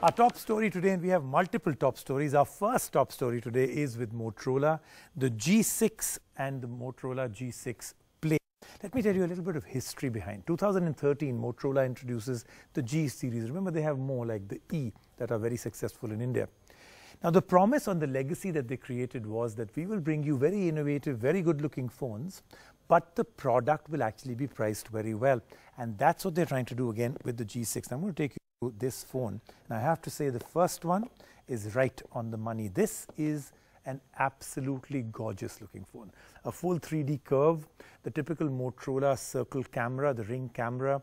Our top story today, and we have multiple top stories. Our first top story today is with Motorola, the G6 and the Motorola G6 Play. Let me tell you a little bit of history behind. 2013, Motorola introduces the G series. Remember, they have more like the E that are very successful in India. Now, the promise on the legacy that they created was that we will bring you very innovative, very good-looking phones, but the product will actually be priced very well. And that's what they're trying to do again with the G6. I'm going to take you to this phone. And I have to say the first one is right on the money. This is an absolutely gorgeous looking phone. A full 3D curve, the typical Motorola circle camera, the ring camera,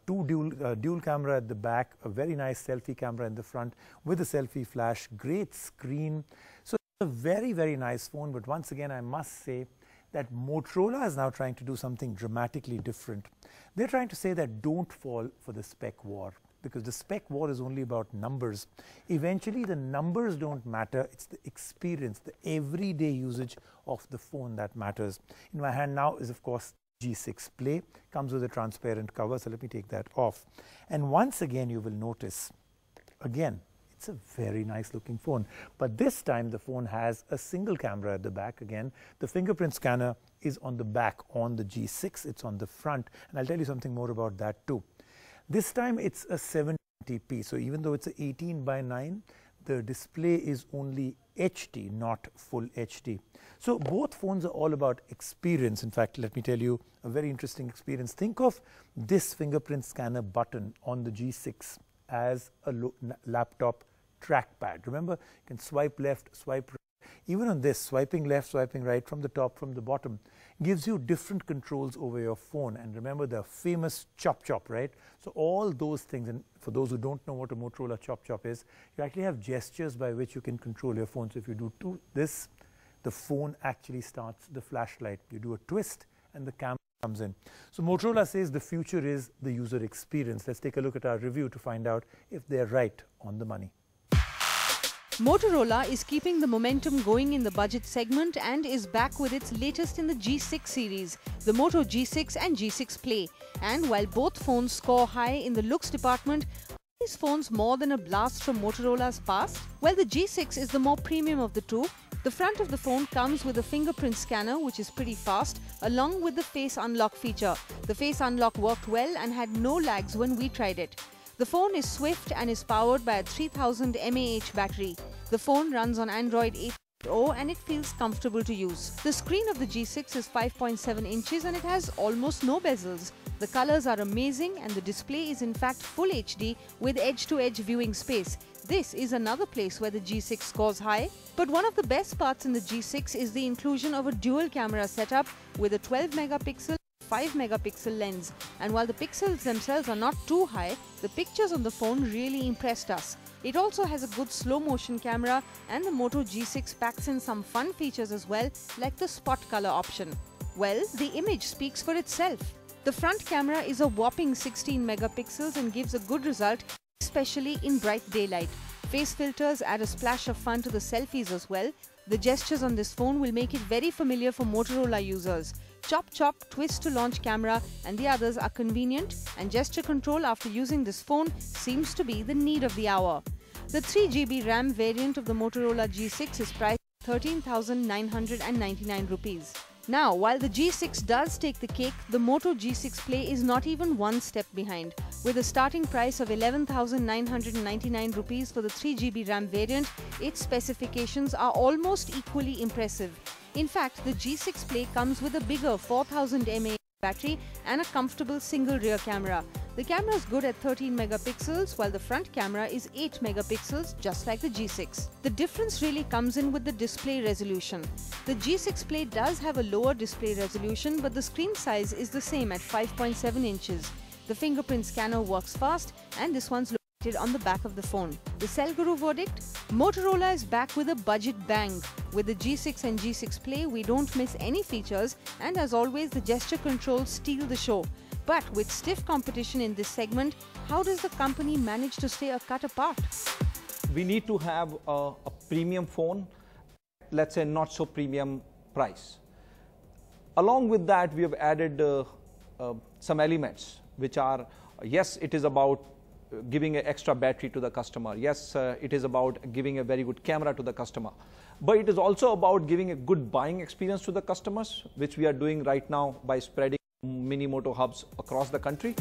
two dual camera at the back, a very nice selfie camera in the front with a selfie flash, great screen. So it's a very, very nice phone. But once again, I must say that Motorola is now trying to do something dramatically different. They're trying to say that don't fall for the spec war, because the spec war is only about numbers. Eventually, the numbers don't matter. It's the experience, the everyday usage of the phone that matters. In my hand now is, of course, G6 Play. Comes with a transparent cover, so let me take that off. And once again, you will notice, again, it's a very nice looking phone. But this time, the phone has a single camera at the back. Again, the fingerprint scanner is on the back on the G6. It's on the front. And I'll tell you something more about that too. This time it's a 720p, so even though it's a 18:9, the display is only HD, not full HD. So both phones are all about experience. In fact, let me tell you a very interesting experience. Think of this fingerprint scanner button on the G6 as a laptop trackpad. Remember, you can swipe left, swipe right. Even on this, swiping left, swiping right, from the top, from the bottom, gives you different controls over your phone. And remember the famous chop chop, right? So all those things, and for those who don't know what a Motorola chop chop is, you actually have gestures by which you can control your phone. So if you do this, the phone actually starts the flashlight. You do a twist and the camera comes in. So Motorola says the future is the user experience. Let's take a look at our review to find out if they're right on the money. Motorola is keeping the momentum going in the budget segment and is back with its latest in the G6 series, the Moto G6 and G6 Play. And while both phones score high in the looks department, are these phones more than a blast from Motorola's past? Well, the G6 is the more premium of the two. The front of the phone comes with a fingerprint scanner, which is pretty fast, along with the face unlock feature. The face unlock worked well and had no lags when we tried it. The phone is swift and is powered by a 3000 mAh battery. The phone runs on Android 8.0 and it feels comfortable to use. The screen of the G6 is 5.7 inches and it has almost no bezels. The colors are amazing and the display is in fact full HD with edge-to-edge viewing space. This is another place where the G6 scores high. But one of the best parts in the G6 is the inclusion of a dual camera setup with a 12 megapixel 5 megapixel lens, and while the pixels themselves are not too high, the pictures on the phone really impressed us. It also has a good slow motion camera, and the Moto G6 packs in some fun features as well, like the spot color option. Well, the image speaks for itself. The front camera is a whopping 16 megapixels and gives a good result, especially in bright daylight. Face filters add a splash of fun to the selfies as well. The gestures on this phone will make it very familiar for Motorola users. Chop chop, twist to launch camera, and the others are convenient, and gesture control after using this phone seems to be the need of the hour. The 3GB RAM variant of the Motorola G6 is priced at 13,999 rupees. Now, while the G6 does take the cake, the Moto G6 Play is not even one step behind. With a starting price of 11,999 rupees for the 3GB RAM variant, its specifications are almost equally impressive. In fact, the G6 Play comes with a bigger 4000 mAh battery and a comfortable single rear camera. The camera is good at 13 megapixels while the front camera is 8 megapixels, just like the G6. The difference really comes in with the display resolution. The G6 Play does have a lower display resolution, but the screen size is the same at 5.7 inches. The fingerprint scanner works fast, and this one's located on the back of the phone. The Cell Guru verdict? Motorola is back with a budget bang. With the G6 and G6 Play, we don't miss any features, and as always, the gesture controls steal the show. But with stiff competition in this segment, how does the company manage to stay a cut apart? We need to have a premium phone, let's say not so premium price. Along with that, we have added some elements which are, yes, it is about giving an extra battery to the customer. Yes, it is about giving a very good camera to the customer. But it is also about giving a good buying experience to the customers, which we are doing right now by spreading mini Moto hubs across the country.